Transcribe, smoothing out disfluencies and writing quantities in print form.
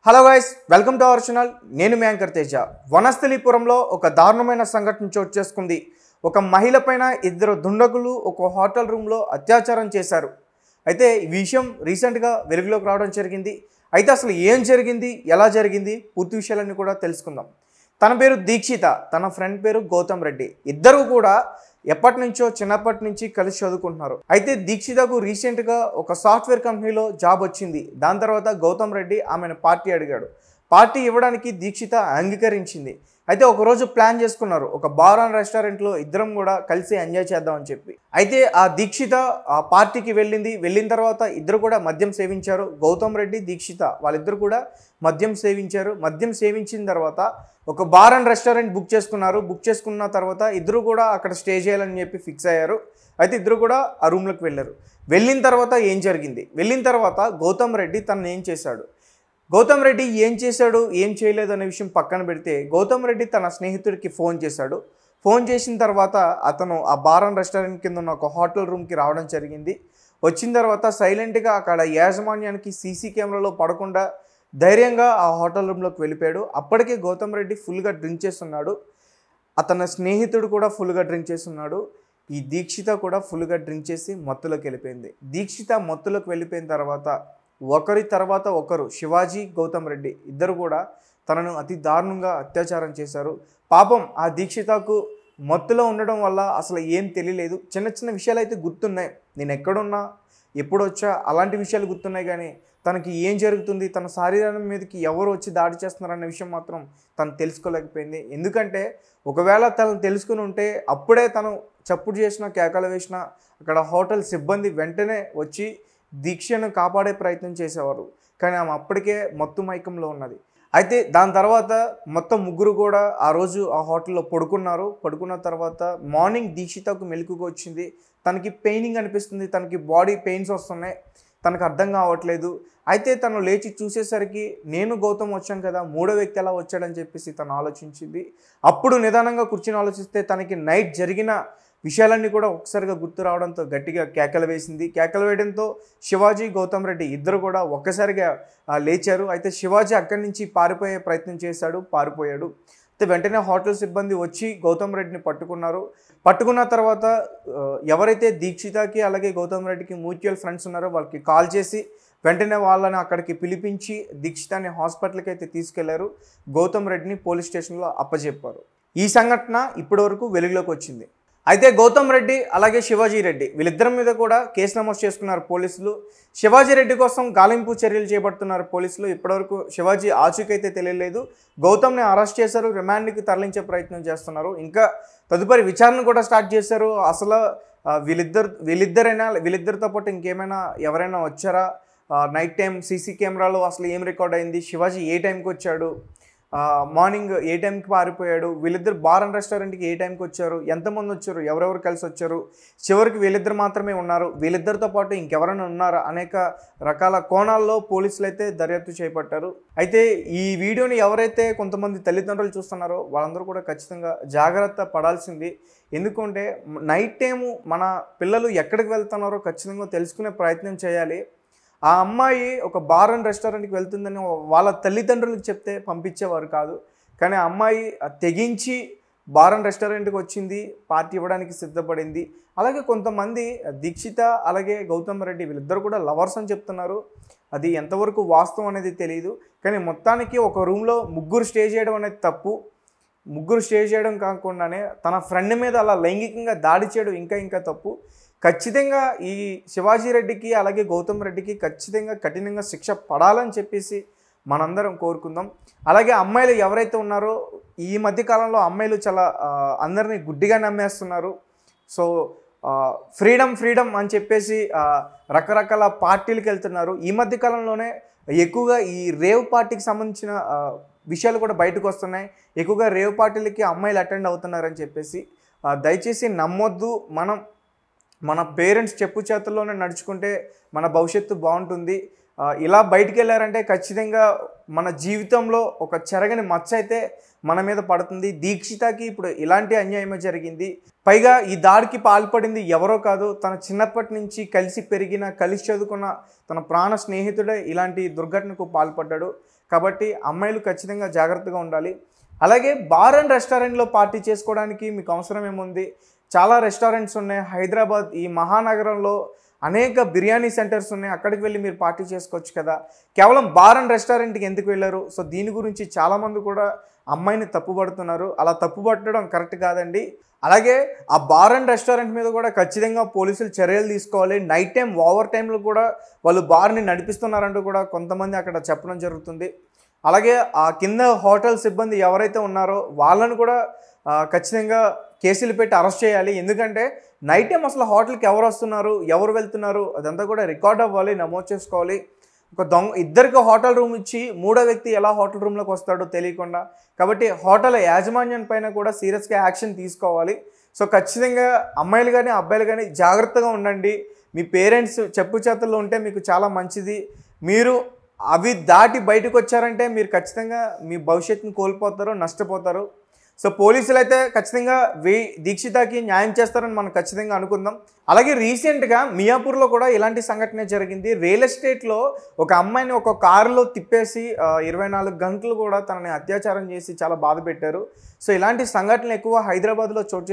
Hello guys, welcome to our channel. నేను మీ anchor Teja. వనస్థలిపురంలో ఒక దారుణమైన సంఘటన చోటు చేసుకుంది. ఒక మహిళ పైన ఇద్దరు దుండగులు ఒక హోటల్ రూమ్లో అత్యాచారం చేశారు. అయితే ఈ విషయం రీసెంట్గా వెలుగులోకి రావడం జరిగింది. అయితే అసలు ఏం జరిగింది, ఎలా జరిగింది, పూర్తి విషయాలన్నీ కూడా తెలుసుకుందాం. తన పేరు దీక్షిత, తన ఫ్రెండ్ పేరు గౌతమ్ రెడ్డి. ఇద్దరు కూడా ఎప్పటి నుంచో చిన్నప్పటి నుంచి కలిసి చదువుకుంటున్నారు. అయితే దీక్షితకు రీసెంట్గా ఒక సాఫ్ట్వేర్ కంపెనీలో జాబ్ వచ్చింది. దాని తర్వాత గౌతమ్ రెడ్డి ఆమెను పార్టీ అడిగాడు. పార్టీ ఇవ్వడానికి దీక్షిత అంగీకరించింది. అయితే ఒకరోజు ప్లాన్ చేసుకున్నారు, ఒక బార్ అండ్ రెస్టారెంట్లో ఇద్దరం కూడా కలిసి ఎంజాయ్ చేద్దామని చెప్పి. అయితే ఆ దీక్షిత ఆ పార్టీకి వెళ్ళిన తర్వాత ఇద్దరు కూడా మద్యం సేవించారు. గౌతమ్ రెడ్డి, దీక్షిత వాళ్ళిద్దరు కూడా మద్యం సేవించారు. మద్యం సేవించిన తర్వాత ఒక బార్ అండ్ రెస్టారెంట్ బుక్ చేసుకున్నారు. బుక్ చేసుకున్న తర్వాత ఇద్దరు కూడా అక్కడ స్టే చేయాలని చెప్పి ఫిక్స్ అయ్యారు. అయితే ఇద్దరు కూడా ఆ రూమ్లోకి వెళ్ళారు. వెళ్ళిన తర్వాత ఏం జరిగింది, వెళ్ళిన తర్వాత గౌతమ్ రెడ్డి తను ఏం చేశాడు, గౌతమ్ రెడ్డి ఏం చేశాడు ఏం చేయలేదు అనే విషయం పక్కన పెడితే, గౌతమ్ రెడ్డి తన స్నేహితుడికి ఫోన్ చేశాడు. ఫోన్ చేసిన తర్వాత అతను ఆ బార్ అండ్ రెస్టారెంట్ కింద ఉన్న ఒక హోటల్ రూమ్కి రావడం జరిగింది. వచ్చిన తర్వాత సైలెంట్గా అక్కడ యాజమాన్యానికి సీసీ కెమెరాలో పడకుండా ధైర్యంగా ఆ హోటల్ రూమ్లోకి వెళ్ళిపోయాడు. అప్పటికే గౌతమ్ రెడ్డి ఫుల్గా డ్రింక్ చేస్తున్నాడు. అతని స్నేహితుడు కూడా ఫుల్గా డ్రింక్ చేస్తున్నాడు. ఈ దీక్షిత కూడా ఫుల్గా డ్రింక్ చేసి మత్తులోకి వెళ్ళిపోయింది. దీక్షిత మత్తులోకి వెళ్ళిపోయిన తర్వాత ఒకరి తర్వాత ఒకరు, శివాజీ, గౌతమ్ రెడ్డి ఇద్దరు కూడా తనను అతి దారుణంగా అత్యాచారం చేశారు. పాపం ఆ దీక్షితకు మత్తులో ఉండడం వల్ల అసలు ఏం తెలియలేదు. చిన్న చిన్న విషయాలు అయితే గుర్తున్నాయి, నేను ఎక్కడున్నా ఎప్పుడు వచ్చా అలాంటి విషయాలు గుర్తున్నాయి. కానీ తనకి ఏం జరుగుతుంది, తన శరీరం మీదకి ఎవరు వచ్చి దాడి చేస్తున్నారన్న విషయం మాత్రం తను తెలుసుకోలేకపోయింది. ఎందుకంటే ఒకవేళ తను తెలుసుకుని ఉంటే అప్పుడే తను చప్పుడు చేసిన, కేకలు వేసిన అక్కడ హోటల్ సిబ్బంది వెంటనే వచ్చి దీక్షను కాపాడే ప్రయత్నం చేసేవారు. కానీ ఆమె అప్పటికే మత్తు మైకంలో ఉన్నది. అయితే దాని తర్వాత మొత్తం ముగ్గురు కూడా ఆ రోజు ఆ హోటల్లో పడుకున్నారు. పడుకున్న తర్వాత మార్నింగ్ దీక్షితకు మెలకుగా వచ్చింది. తనకి పెయినింగ్ అనిపిస్తుంది, తనకి బాడీ పెయిన్స్ వస్తున్నాయి, తనకు అర్థం కావట్లేదు. అయితే తను లేచి చూసేసరికి నేను గౌతమ్ వచ్చాం కదా, మూడో వ్యక్తి ఎలా వచ్చాడని చెప్పేసి తను ఆలోచించింది. అప్పుడు నిదానంగా కూర్చొని ఆలోచిస్తే తనకి నైట్ జరిగిన విషయాలన్నీ కూడా ఒకసారిగా గుర్తు రావడంతో గట్టిగా కేకలు వేసింది. కేకలు వేయడంతో శివాజీ, గౌతమ్ రెడ్డి ఇద్దరు కూడా ఒక్కసారిగా లేచారు. అయితే శివాజీ అక్కడి నుంచి పారిపోయే ప్రయత్నం చేశాడు, పారిపోయాడు. అయితే వెంటనే హోటల్ సిబ్బంది వచ్చి గౌతమ్ రెడ్డిని పట్టుకున్నారు. పట్టుకున్న తర్వాత ఎవరైతే దీక్షితకి అలాగే గౌతమ్ రెడ్డికి మ్యూచువల్ ఫ్రెండ్స్ ఉన్నారో వాళ్ళకి కాల్ చేసి వెంటనే వాళ్ళని అక్కడికి పిలిపించి దీక్షితాన్ని హాస్పిటల్కి అయితే తీసుకెళ్లారు. గౌతమ్ రెడ్డిని పోలీస్ స్టేషన్లో అప్పచెప్పారు. ఈ సంఘటన ఇప్పటివరకు వెలుగులోకి వచ్చింది. అయితే గౌతమ్ రెడ్డి అలాగే శివాజీ రెడ్డి వీళ్ళిద్దరి మీద కూడా కేసు నమోదు చేసుకున్నారు పోలీసులు. శివాజీ రెడ్డి కోసం గాలింపు చర్యలు చేపడుతున్నారు పోలీసులు. ఇప్పటివరకు శివాజీ ఆచూకైతే తెలియలేదు. గౌతమ్ని అరెస్ట్ చేశారు, రిమాండ్కి తరలించే ప్రయత్నం చేస్తున్నారు. ఇంకా తదుపరి విచారణ కూడా స్టార్ట్ చేశారు. అసలు వీళ్ళిద్దరితో పాటు ఇంకేమైనా ఎవరైనా వచ్చారా, నైట్ టైం సీసీ కెమెరాలో అసలు ఏం రికార్డ్ అయింది, శివాజీ ఏ టైంకి వచ్చాడు, మార్నింగ్ ఏ టైంకి పారిపోయాడు, వీళ్ళిద్దరు బార్ అండ్ రెస్టారెంట్కి ఏ టైంకి వచ్చారు, ఎంతమంది వచ్చారు, ఎవరెవరు కలిసి వచ్చారు, చివరికి వీళ్ళిద్దరు మాత్రమే ఉన్నారు, వీళ్ళిద్దరితో పాటు ఇంకెవరైనా ఉన్నారా, అనేక రకాల కోణాల్లో పోలీసులు అయితే దర్యాప్తు చేపట్టారు. అయితే ఈ వీడియోని ఎవరైతే కొంతమంది తల్లిదండ్రులు చూస్తున్నారో వాళ్ళందరూ కూడా ఖచ్చితంగా జాగ్రత్త పడాల్సింది. ఎందుకంటే నైట్ టైము మన పిల్లలు ఎక్కడికి వెళ్తున్నారో ఖచ్చితంగా తెలుసుకునే ప్రయత్నం చేయాలి. ఆ అమ్మాయి ఒక బార్ అండ్ రెస్టారెంట్కి వెళ్తుందని వాళ్ళ తల్లిదండ్రులకు చెప్తే పంపించేవారు కాదు. కానీ ఆ అమ్మాయి తెగించి బార్ అండ్ రెస్టారెంట్కి వచ్చింది, పార్టీ ఇవ్వడానికి సిద్ధపడింది. అలాగే కొంతమంది దీక్షిత అలాగే గౌతమ్ రెడ్డి వీళ్ళిద్దరు కూడా లవర్స్ అని చెప్తున్నారు. అది ఎంతవరకు వాస్తవం అనేది తెలియదు. కానీ మొత్తానికి ఒక రూమ్లో ముగ్గురు స్టే చేయడం అనేది తప్పు. ముగ్గురు స్టే చేయడం కాకుండానే తన ఫ్రెండ్ మీద అలా లైంగికంగా దాడి చేయడం ఇంకా తప్పు. ఖచ్చితంగా ఈ శివాజీ రెడ్డికి అలాగే గౌతమ్ రెడ్డికి ఖచ్చితంగా కఠినంగా శిక్ష పడాలని చెప్పేసి మనందరం కోరుకుందాం. అలాగే అమ్మాయిలు ఎవరైతే ఉన్నారో ఈ మధ్యకాలంలో అమ్మాయిలు చాలా అందరినీ గుడ్డిగా నమ్మేస్తున్నారు. సో ఫ్రీడమ్ అని చెప్పేసి రకరకాల పార్టీలకు వెళ్తున్నారు. ఈ మధ్యకాలంలోనే ఎక్కువగా ఈ రేవ్ పార్టీకి సంబంధించిన విషయాలు కూడా బయటకు వస్తున్నాయి. ఎక్కువగా రేవ్ పార్టీలకి అమ్మాయిలు అటెండ్ అవుతున్నారని చెప్పేసి దయచేసి నమ్మొద్దు. మన పేరెంట్స్ చెప్పు చేతుల్లోనే నడుచుకుంటే మన భవిష్యత్తు బాగుంటుంది. ఇలా బయటికి వెళ్ళారంటే ఖచ్చితంగా మన జీవితంలో ఒక చెరగని మచ్చ అయితే మన మీద పడుతుంది. దీక్షితకి ఇప్పుడు ఇలాంటి అన్యాయమే జరిగింది. పైగా ఈ దాడికి పాల్పడింది ఎవరో కాదు, తన చిన్నప్పటి నుంచి కలిసి పెరిగిన కలిసి చదువుకున్న తన ప్రాణ స్నేహితుడే ఇలాంటి దుర్ఘటనకు పాల్పడ్డాడు. కాబట్టి అమ్మాయిలు ఖచ్చితంగా జాగ్రత్తగా ఉండాలి. అలాగే బార్ అండ్ రెస్టారెంట్లో పార్టీ చేసుకోవడానికి మీకు అవసరం ఏముంది? చాలా రెస్టారెంట్స్ ఉన్నాయి. హైదరాబాద్ ఈ మహానగరంలో అనేక బిర్యానీ సెంటర్స్ ఉన్నాయి. అక్కడికి వెళ్ళి మీరు పార్టీ చేసుకోవచ్చు కదా. కేవలం బార్ అండ్ రెస్టారెంట్కి ఎందుకు వెళ్ళారు? సో దీని గురించి చాలామంది కూడా అమ్మాయిని తప్పుపడుతున్నారు. అలా తప్పుపట్టడం కరెక్ట్ కాదండి. అలాగే ఆ బార్ అండ్ రెస్టారెంట్ మీద కూడా ఖచ్చితంగా పోలీసులు చర్యలు తీసుకోవాలి. నైట్ టైం ఓవర్ టైంలో కూడా వాళ్ళు బార్ని నడిపిస్తున్నారంటూ కూడా కొంతమంది అక్కడ చెప్పడం జరుగుతుంది. అలాగే ఆ కింద హోటల్ సిబ్బంది ఎవరైతే ఉన్నారో వాళ్ళను కూడా ఖచ్చితంగా కేసులు పెట్టి అరెస్ట్ చేయాలి. ఎందుకంటే నైట్ టైం అసలు హోటల్కి ఎవరు వస్తున్నారు, ఎవరు వెళ్తున్నారు అదంతా కూడా రికార్డ్ అవ్వాలి, నమోదు చేసుకోవాలి. ఒక ఇద్దరికి హోటల్ రూమ్ ఇచ్చి మూడో వ్యక్తి ఎలా హోటల్ రూమ్లోకి వస్తాడో తెలియకుండా. కాబట్టి హోటల్ యాజమాన్యం పైన కూడా సీరియస్గా యాక్షన్ తీసుకోవాలి. సో ఖచ్చితంగా అమ్మాయిలు కానీ అబ్బాయిలు కానీ జాగ్రత్తగా ఉండండి. మీ పేరెంట్స్ చెప్పు చేతుల్లో ఉంటే మీకు చాలా మంచిది. మీరు అవి దాటి బయటకు వచ్చారంటే మీరు ఖచ్చితంగా మీ భవిష్యత్తుని కోల్పోతారు, నష్టపోతారు. సో పోలీసులు అయితే ఖచ్చితంగా దీక్షితకి న్యాయం చేస్తారని మనం ఖచ్చితంగా అనుకుందాం. అలాగే రీసెంట్గా మియాపూర్లో కూడా ఇలాంటి సంఘటన జరిగింది. రియల్ ఎస్టేట్లో ఒక అమ్మాయిని ఒక కారులో తిప్పేసి 24 గంటలు కూడా తనని అత్యాచారం చేసి చాలా బాధ పెట్టారు. సో ఇలాంటి సంఘటనలు ఎక్కువ హైదరాబాద్లో చోటు